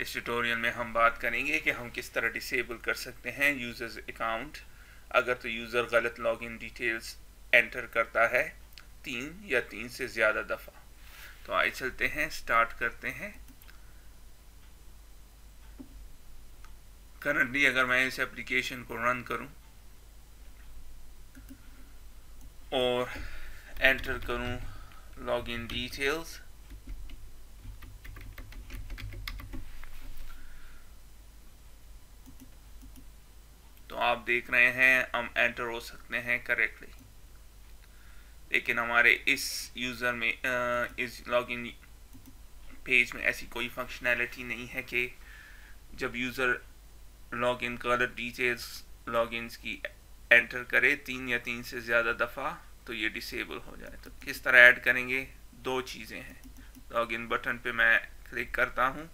इस ट्यूटोरियल में हम बात करेंगे कि हम किस तरह डिसेबल कर सकते हैं यूज़र्स अकाउंट अगर तो यूज़र गलत लॉगिन डिटेल्स एंटर करता है 3 या 3 से ज़्यादा दफ़ा। तो आइए चलते हैं, स्टार्ट करते हैं। करंटली अगर मैं इस एप्लीकेशन को रन करूं और एंटर करूं लॉगिन डिटेल्स, तो आप देख रहे हैं हम एंटर हो सकते हैं करेक्टली, लेकिन हमारे इस यूज़र में इस लॉगिन पेज में ऐसी कोई फंक्शनैलिटी नहीं है कि जब यूज़र लॉगिन गलत डिटेल्स लॉगिन्स की एंटर करे 3 या 3 से ज़्यादा दफ़ा तो ये डिसेबल हो जाए। तो किस तरह ऐड करेंगे? दो चीज़ें हैं। लॉगिन बटन पे मैं क्लिक करता हूँ,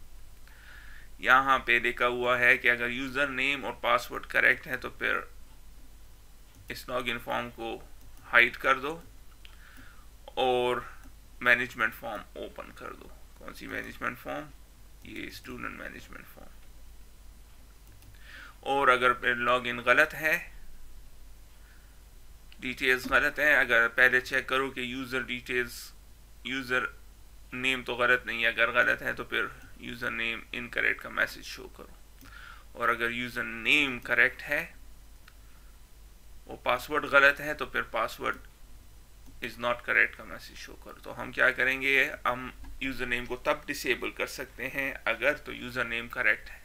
यहाँ पे लिखा हुआ है कि अगर यूज़र नेम और पासवर्ड करेक्ट है तो फिर इस लॉगिन फॉर्म को हाइड कर दो और मैनेजमेंट फॉर्म ओपन कर दो। कौन सी मैनेजमेंट फॉर्म? ये स्टूडेंट मैनेजमेंट फॉर्म। और अगर लॉगिन गलत है, डिटेल्स गलत है, अगर पहले चेक करो कि यूज़र डिटेल्स यूज़र नेम तो गलत नहीं है, अगर गलत है तो फिर यूज़र नेम इनकरेक्ट का मैसेज शो करो। और अगर यूज़र नेम करेक्ट है और पासवर्ड गलत है तो फिर पासवर्ड इज़ नॉट करेक्ट का मैसेज शो करो। तो हम क्या करेंगे, हम यूज़र नेम को तब डिसेबल कर सकते हैं अगर तो यूज़र नेम करेक्ट है,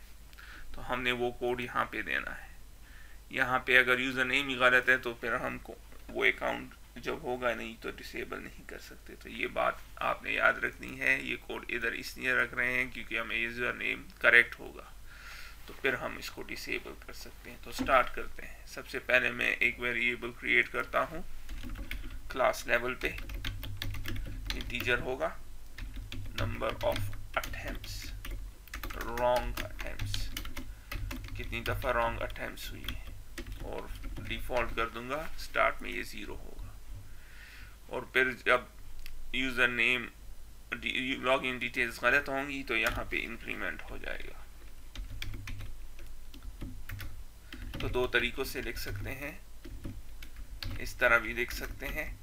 तो हमने वो कोड यहाँ पे देना है। यहाँ पे अगर यूज़र नेम ही गलत है तो फिर हमको वो अकाउंट जब होगा नहीं तो डिसेबल नहीं कर सकते। तो ये बात आपने याद रखनी है। ये कोड इधर इसलिए रख रहे हैं क्योंकि हमें यूज़र नेम करेक्ट होगा तो फिर हम इसको डिसेबल कर सकते हैं। तो स्टार्ट करते हैं। सबसे पहले मैं एक वेरिएबल क्रिएट करता हूँ क्लास लेवल पे। इंटीजर होगा number of attempts, wrong attempts, कितनी दफ़ा रॉन्ग अटेम्प्ट्स हुई है, और डिफ़ॉल्ट कर दूंगा स्टार्ट में ये 0 होगा। और फिर जब यूज़र नेम लॉगिन डिटेल्स गलत होंगी तो यहाँ पे इंक्रीमेंट हो जाएगा। तो दो तरीक़ों से लिख सकते हैं, इस तरह भी लिख सकते हैं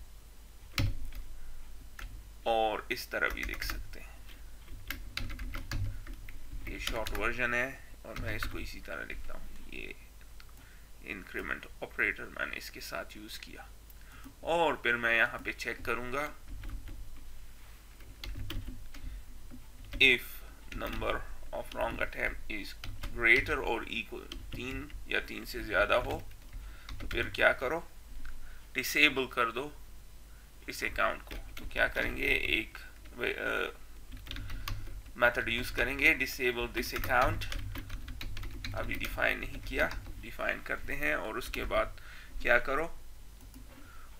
और इस तरह भी लिख सकते हैं। ये शॉर्ट वर्जन है और मैं इसको इसी तरह लिखता हूँ। ये इंक्रीमेंट ऑपरेटर मैंने इसके साथ यूज़ किया। और फिर मैं यहाँ पे चेक करूँगा if number of wrong attempt is greater और इक्वल, 3 या 3 से ज़्यादा हो तो फिर क्या करो, डिसेबल कर दो इस अकाउंट को। तो क्या करेंगे, एक मेथड यूज़ करेंगे डिसेबल दिस अकाउंट। अभी डिफाइन नहीं किया, डिफाइन करते हैं। और उसके बाद क्या करो,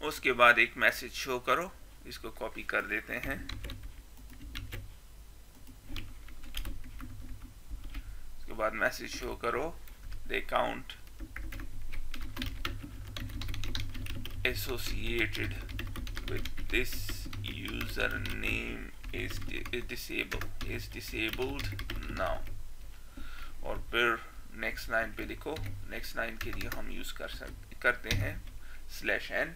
उसके बाद एक मैसेज शो करो। इसको कॉपी कर देते हैं। उसके बाद मैसेज शो करो the account associated with this user name is disabled now। और फिर नेक्स्ट लाइन पे लिखो। नेक्स्ट लाइन के लिए हम यूज करते हैं /n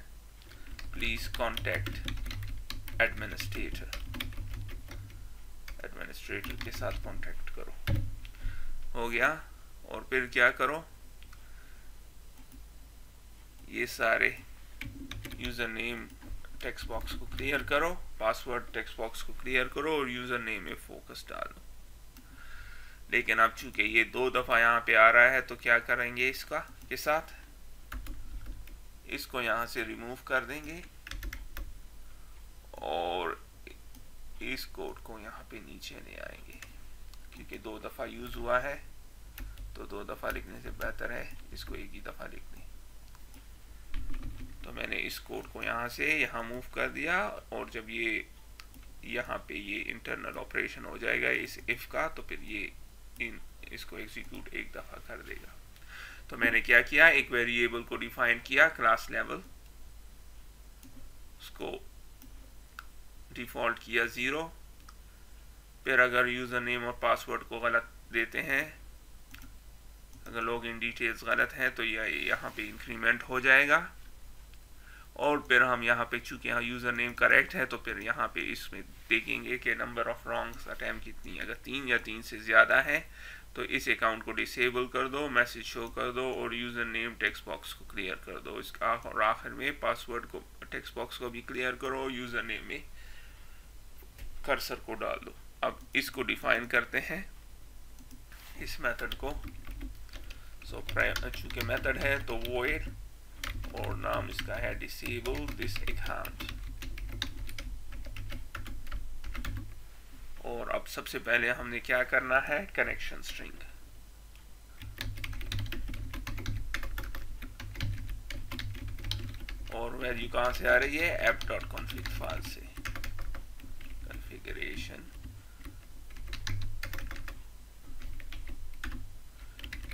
प्लीज कॉन्टेक्ट एडमिनिस्ट्रेटर के साथ कॉन्टेक्ट करो। हो गया। और फिर क्या करो, ये सारे यूजर नेम टेक्स्ट बॉक्स को क्लियर करो, पासवर्ड टेक्स्ट बॉक्स को क्लियर करो और यूजर नेम में फोकस डालो। लेकिन अब चूंकि ये 2 दफ़ा यहाँ पे आ रहा है तो क्या करेंगे, इसका के साथ इसको यहाँ से रिमूव कर देंगे और इस कोड को यहाँ पे नीचे ले आएंगे। क्योंकि 2 दफ़ा यूज हुआ है तो 2 दफ़ा लिखने से बेहतर है इसको एक ही दफ़ा लिख दें। तो मैंने इस कोड को यहाँ से यहाँ मूव कर दिया और जब ये यहाँ पे ये इंटरनल ऑपरेशन हो जाएगा इस इफ का तो फिर ये इसको एग्जीक्यूट एक दफ़ा कर देगा। तो मैंने क्या किया, एक वेरिएबल को डिफाइन किया क्लास लेवल, उसको डिफॉल्ट किया 0 फिर अगर यूज़र नेम और पासवर्ड को गलत देते हैं, अगर लॉगिन डिटेल्स गलत हैं तो यह यहाँ पे इंक्रीमेंट हो जाएगा। और फिर हम यहाँ पे चूँकि यहाँ यूज़र नेम करेक्ट है तो फिर यहाँ पे इसमें देखेंगे कि नंबर ऑफ रॉन्ग्स अटैम्प्ट कितनी, अगर 3 या 3 से ज़्यादा है तो इस अकाउंट को डिसेबल कर दो, मैसेज शो कर दो और यूज़र नेम टेक्स्ट बॉक्स को क्लियर कर दो। इसका और आखिर में पासवर्ड को टेक्स्ट बॉक्स को भी क्लियर करो, यूज़र नेम में कर्सर को डाल दो। अब इसको डिफाइन करते हैं इस मेथड को। चूँकि मेथड है तो void और नाम इसका है disable this account। और अब सबसे पहले हमने क्या करना है, कनेक्शन स्ट्रिंग। और वैल्यू कहाँ से आ रही है, app.config फाइल से। Configuration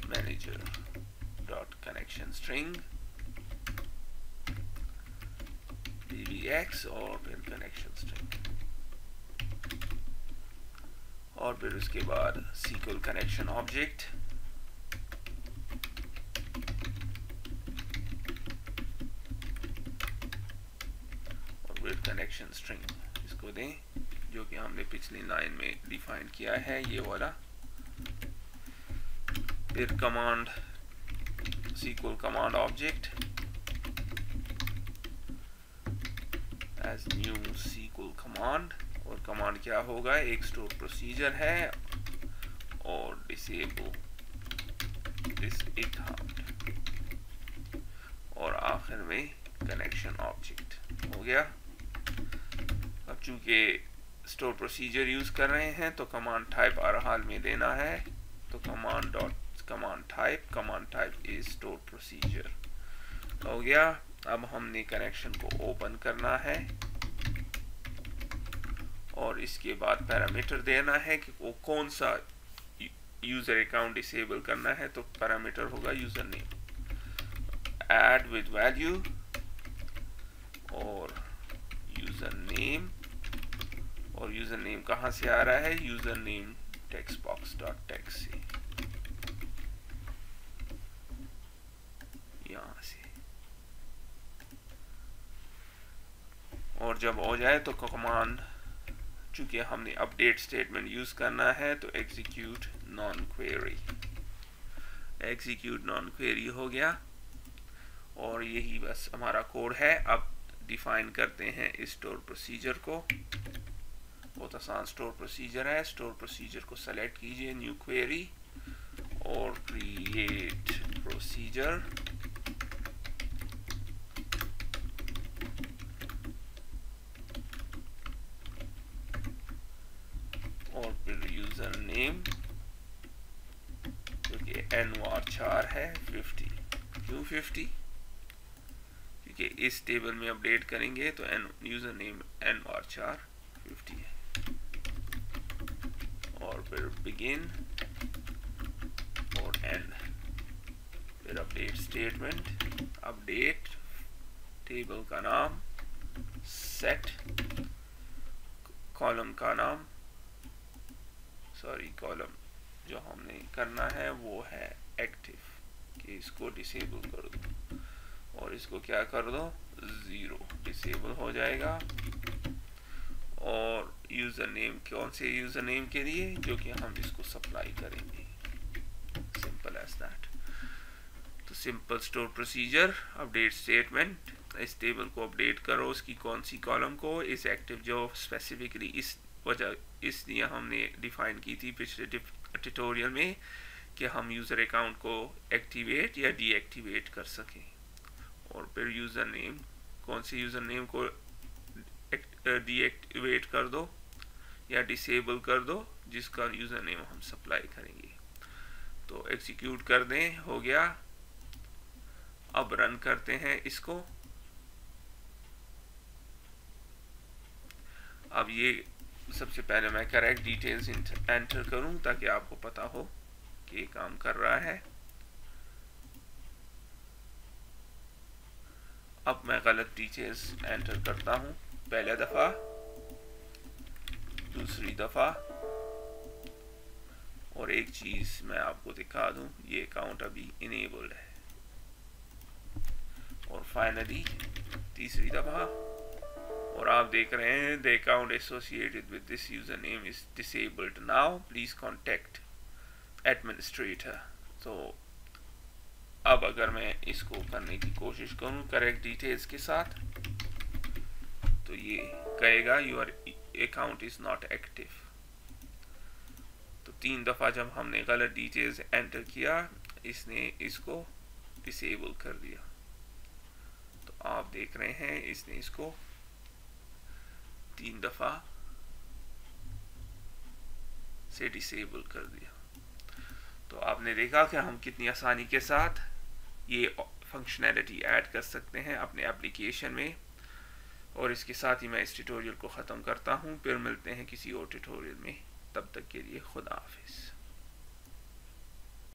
manager dot connection string dbx और फिर कनेक्शन स्ट्रिंग और फिर उसके बाद SQL कनेक्शन ऑब्जेक्ट और फिर कनेक्शन स्ट्रिंग इसको दें जो कि हमने पिछली लाइन में डिफाइन किया है, ये वाला। फिर command SQL command object as new SQL command, और कमांड क्या होगा, एक स्टोर प्रोसीजर है और डिसेबल दिस अकाउंट और आखिर में कनेक्शन ऑब्जेक्ट हो गया। अब चूंकि स्टोर प्रोसीजर यूज कर रहे हैं तो कमांड टाइप हर हाल में देना है, तो command type is store procedure हो गया। अब हमने कनेक्शन को ओपन करना है और इसके बाद पैरामीटर देना है कि वो कौन सा यूजर अकाउंट डिसेबल करना है, तो पैरामीटर होगा user name add with value और यूजर नेम, और यूजर नेम कहाँ से आ रहा है, user name text box dot text से, यहाँ से। और जब हो जाए तो कमांड, चूंकि हमने अपडेट स्टेटमेंट यूज करना है तो एग्जीक्यूट नॉन क्वेरी हो गया। और यही बस हमारा कोड है। अब डिफाइन करते हैं इस स्टोर प्रोसीजर को। बहुत आसान स्टोर प्रोसीजर है। स्टोर प्रोसीजर को सेलेक्ट कीजिए, न्यू क्वेरी और क्रिएट प्रोसीजर, और फिर यूजर नेम क्योंकि nvar4 है 50, क्यों 50, क्योंकि इस टेबल में अपडेट करेंगे तो यूजर नेम nvar4 50 है। और फिर बिगिन और एंड, फिर अपडेट स्टेटमेंट, अपडेट टेबल का नाम, सेट कॉलम का नाम, कॉलम जो हमने करना है वो है एक्टिव, कि इसको डिसेबल कर दो और इसको क्या कर दो 0, डिसेबल हो जाएगा। और यूजर नेम कौन से यूजर नेम के लिए, जो कि हम इसको सप्लाई करेंगे, सिंपल एज दैट। तो simple store procedure, update statement, इस टेबल को अपडेट करो, उसकी कौन सी कॉलम को, इस एक्टिव जो स्पेसिफिकली इस वजह इसलिए हमने डिफाइन की थी पिछले ट्यूटोरियल में कि हम यूज़र अकाउंट को एक्टिवेट या डीएक्टिवेट कर सकें। और फिर यूज़र नेम, कौन से यूज़र नेम को डीएक्टिवेट कर दो या डिसेबल कर दो, जिसका यूज़र नेम हम सप्लाई करेंगे। तो एग्जीक्यूट कर दें, हो गया। अब रन करते हैं इसको। अब ये सबसे पहले मैं करेक्ट डिटेल्स एंटर करूं ताकि आपको पता हो कि ये काम कर रहा है। अब मैं गलत डिटेल्स एंटर करता हूं, पहला दफा, दूसरी दफा, एक चीज़ मैं आपको दिखा दूं, ये अकाउंट अभी इनेबल्ड है। और फाइनली तीसरी दफ़ा, और आप देख रहे हैं the account associated with this user name is disabled now, please contact administrator. तो अब अगर मैं इसको करने की कोशिश करूं करेक्ट डिटेल्स के साथ, तो ये कहेगा your account is not active. तो 3 दफ़ा जब हमने गलत डिटेल्स एंटर किया, इसने इसको डिसेबल कर दिया। तो आप देख रहे हैं इसने इसको 3 दफ़ा से डिसेबल कर दिया। तो आपने देखा कि हम कितनी आसानी के साथ ये फंक्शनैलिटी ऐड कर सकते हैं अपने एप्लीकेशन में। और इसके साथ ही मैं इस ट्यूटोरियल को ख़त्म करता हूँ, फिर मिलते हैं किसी और ट्यूटोरियल में। तब तक के लिए खुदा हाफिज़।